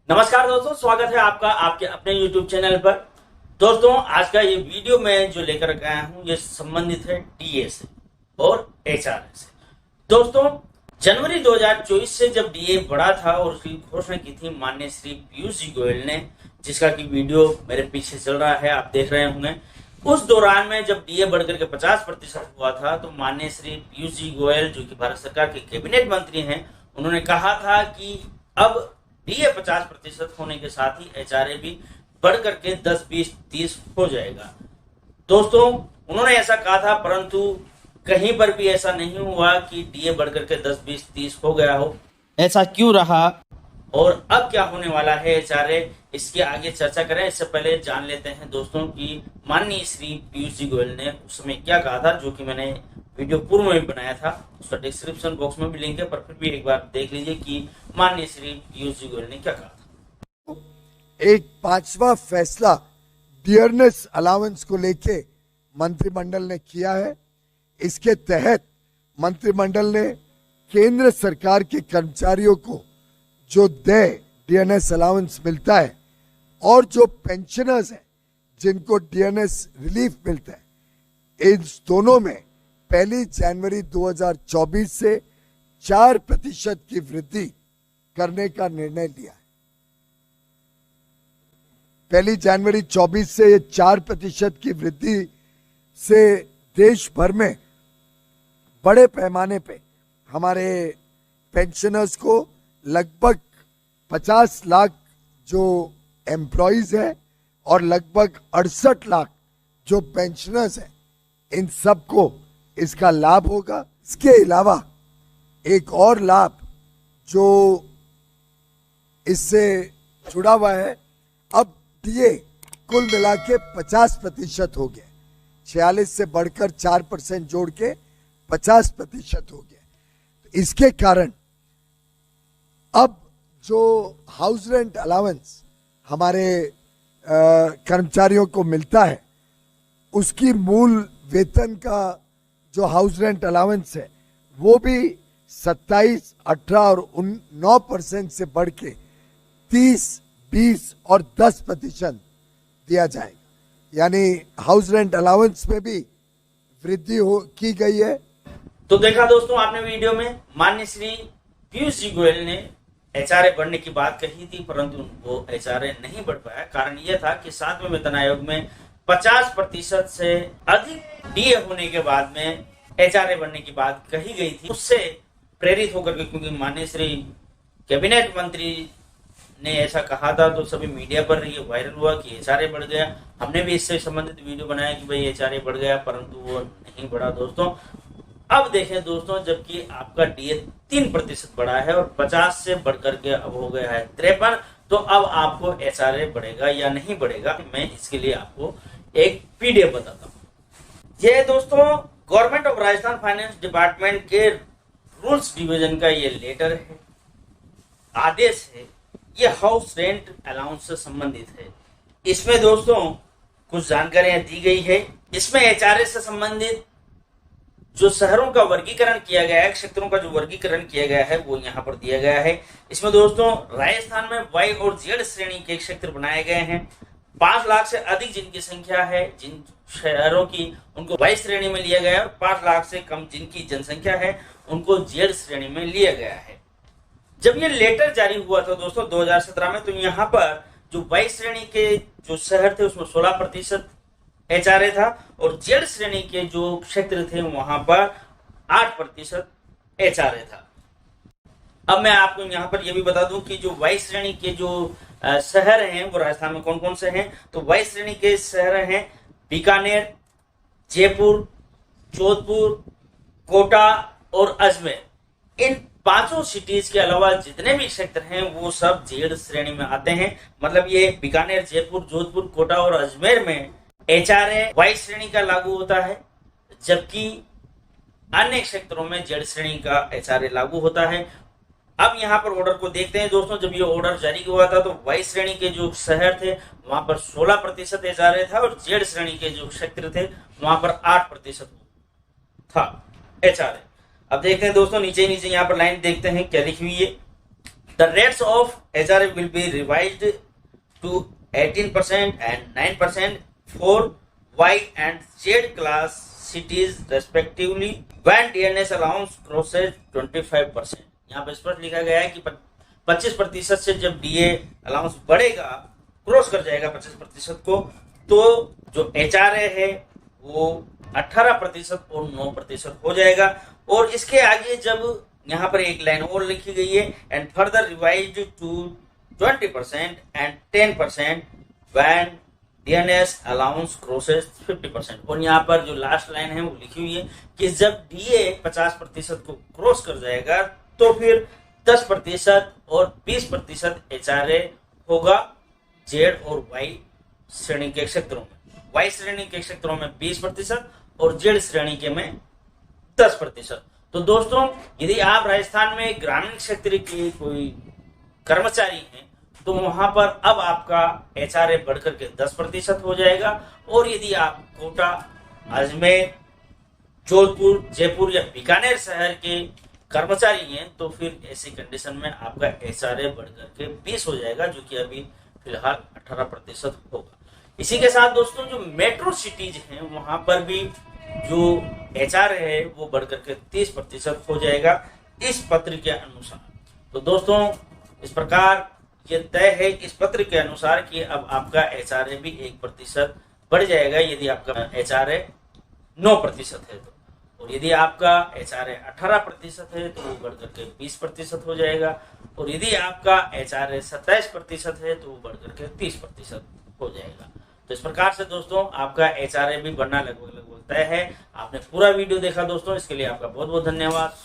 नमस्कार दोस्तों, स्वागत है आपका आपके अपने YouTube चैनल पर। दोस्तों, आज का ये वीडियो मैं जो लेकर आया हूँ ये संबंधित है डीए से और एचआरए से। दोस्तों, जनवरी 2024 से जब डीए बढ़ा था और उसकी घोषणा की थी माननीय श्री पीयूष जी गोयल ने, जिसका की वीडियो मेरे पीछे चल रहा है, आप देख रहे होंगे। उस दौरान में जब डीए बढ़कर के 50% हुआ था तो माननीय श्री पीयूष जी गोयल, जो कि भारत सरकार के कैबिनेट मंत्री हैं, उन्होंने कहा था कि अब डीए 50% होने के साथ ही एचआरए भी बढ़ करके 10, 20, 30 हो जाएगा। दोस्तों, उन्होंने ऐसा कहा था, परंतु कहीं पर भी ऐसा नहीं हुआ कि डीए बढ़ करके 10, 20, 30 हो गया हो। ऐसा क्यों रहा और अब क्या होने वाला है एचआरए, इसके आगे चर्चा करें। इससे पहले जान लेते हैं दोस्तों कि माननीय श्री पीयूष जी गोयल ने उस समय क्या कहा था, जो कि मैंने वीडियो पूर्व में भी बनाया था। उसका डिस्क्रिप्शन बॉक्स में भी लिंक है, पर फिर भी एक बार देख लीजिए कि माननीय श्री पीयूष जी गोयल ने क्या कहा था। एक पांचवा फैसला डियरनेस अलाउंस को लेके मंत्रिमंडल ने किया है। इसके तहत मंत्रिमंडल ने केंद्र सरकार के कर्मचारियों को जो डियरनेस अलाउंस मिलता है और जो पेंशनर्स हैं जिनको डियरनेस रिलीफ मिलता है, इन दोनों में 1 जनवरी 2024 से 4% की वृद्धि करने का निर्णय लिया है। 1 जनवरी 24 से ये 4% की वृद्धि से देश भर में बड़े पैमाने पे हमारे पेंशनर्स को लगभग 50 लाख जो एम्प्लॉइज हैं और लगभग 68 लाख जो पेंशनर्स हैं, इन सबको इसका लाभ होगा। इसके अलावा एक और लाभ जो इससे जुड़ा हुआ है, अब डीए कुल मिला के 50% हो गया। 46 से बढ़कर 4% जोड़ के 50% हो गया। तो इसके कारण अब जो हाउस रेंट अलाउंस हमारे कर्मचारियों को मिलता है, उसकी मूल वेतन का जो हाउस रेंट अलाउंस है वो भी 27, 18 और 9% से बढ़ के 30, 20 और 10% दिया जाएगा। यानी हाउस रेंट अलाउंस में भी वृद्धि की गई है। तो देखा दोस्तों आपने वीडियो में, माननीय श्री पीयूष जी गोयल ने एचआरए बढ़ने की बात कही थी, परंतु वो एचआरए नहीं बढ़ पाया। कारण यह था कि 7वें वेतन आयोग में 50% से अधिक डीए होने के बाद में एचआरए बढ़ने की बात कही गई थी। उससे प्रेरित होकर के, क्योंकि माननीय श्री कैबिनेट मंत्री ने ऐसा कहा था, तो सभी मीडिया पर ये वायरल हुआ कि एचआरए बढ़ गया। हमने भी इससे संबंधित वीडियो बनाया कि भाई एचआरए बढ़ गया, परंतु वो नहीं बढ़ा दोस्तों। अब देखें दोस्तों, जबकि आपका डीए 3% बढ़ा है और 50 से बढ़कर के अब हो गया है 53, तो अब आपको एचआरए बढ़ेगा या नहीं बढ़ेगा, मैं इसके लिए आपको एक पीडीएफ बताता हूँ। ये दोस्तों government of Rajasthan finance department के रूल्स डिवीजन का ये लेटर है, आदेश है। ये हाउस रेंट अलाउंस से संबंधित है। इसमें दोस्तों कुछ जानकारियां दी गई है। इसमें एचआरए से संबंधित जो शहरों का वर्गीकरण किया गया है, क्षेत्रों का जो वर्गीकरण किया गया है, वो यहाँ पर दिया गया है। इसमें दोस्तों राजस्थान में वाई और जेड श्रेणी के क्षेत्र बनाए गए हैं। 5 लाख से अधिक जिनकी संख्या है, जिन शहरों की, उनको वाई श्रेणी में लिया गया है, और 5 लाख से कम जिनकी जनसंख्या है उनको जेड श्रेणी में लिया गया है। जब ये लेटर जारी हुआ था दोस्तों 2017 में, तो यहाँ पर जो वाई श्रेणी के जो शहर थे उसमें 16% एचआरए था और जेड श्रेणी के जो क्षेत्र थे वहां पर 8% एचआरए था। अब मैं आपको यहाँ पर यह भी बता दूं कि जो वाई श्रेणी के जो शहर हैं वो राजस्थान में कौन कौन से हैं। तो वाई श्रेणी के शहर हैं बीकानेर, जयपुर, जोधपुर, कोटा और अजमेर। इन 5 सिटीज के अलावा जितने भी क्षेत्र हैं वो सब जेड श्रेणी में आते हैं। मतलब ये बीकानेर, जयपुर, जोधपुर, कोटा और अजमेर में एचआरए वाई श्रेणी का लागू होता है, जबकि अन्य क्षेत्रों में जेड श्रेणी का एचआरए लागू होता है। अब यहाँ पर ऑर्डर को देखते हैं दोस्तों। जब ये ऑर्डर जारी हुआ था तो वाई श्रेणी के जो शहर थे वहां पर 16% एचआरए था और जेड श्रेणी के जो क्षेत्र थे वहां पर 8% था एचआरए। अब देखते हैं दोस्तों नीचे यहाँ पर लाइन देखते हैं क्या लिखी हुई है। The rates of HRA will be revised to 18% and 9% for Y and Z class cities respectively when DNS allowance crosses 25%. यहाँ पे स्पष्ट लिखा गया है कि 25% से जब DA अलाउंस बढ़ेगा, क्रॉस कर जाएगा 25% को, तो जो HRA है वो 18% और 9% हो जाएगा। और इसके आगे जब यहाँ पर एक लाइन और लिखी गई है, and further revised to 20% and 10% when DNS allowance crosses 50%। और यहाँ पर जो लास्ट लाइन है वो लिखी हुई है कि जब डीए 50% को क्रॉस कर जाएगा तो फिर 10% और 20% एचआरए होगा जेड और वाई श्रेणी के क्षेत्रों में। वाई श्रेणी के क्षेत्रों में 20% और जेड श्रेणी के में 10%। तो दोस्तों, यदि आप राजस्थान में ग्रामीण क्षेत्र के कोई कर्मचारी हैं तो वहां पर अब आपका एचआरए बढ़कर के 10% हो जाएगा। और यदि आप कोटा, अजमेर, जोधपुर, जयपुर या बीकानेर शहर के कर्मचारी हैं तो फिर ऐसी कंडीशन में आपका एचआरए बढ़कर के 20 हो जाएगा, जो कि अभी फिलहाल 18% होगा। इसी के साथ दोस्तों, जो मेट्रो सिटीज हैं वहां पर भी जो एचआरए है वो बढ़कर के 30% हो जाएगा इस पत्र के अनुसार। तो दोस्तों, इस प्रकार ये तय है इस पत्र के अनुसार कि अब आपका एचआरए भी 1% बढ़ जाएगा यदि आपका एचआरए 9% है तो। और यदि आपका एचआरए 18% है तो वो बढ़कर के 20% हो जाएगा। और यदि आपका एचआरए 27% है तो वो बढ़कर के 30% हो जाएगा। तो इस प्रकार से दोस्तों आपका एचआरए भी बढ़ना लगभग तय है। आपने पूरा वीडियो देखा दोस्तों, इसके लिए आपका बहुत बहुत धन्यवाद।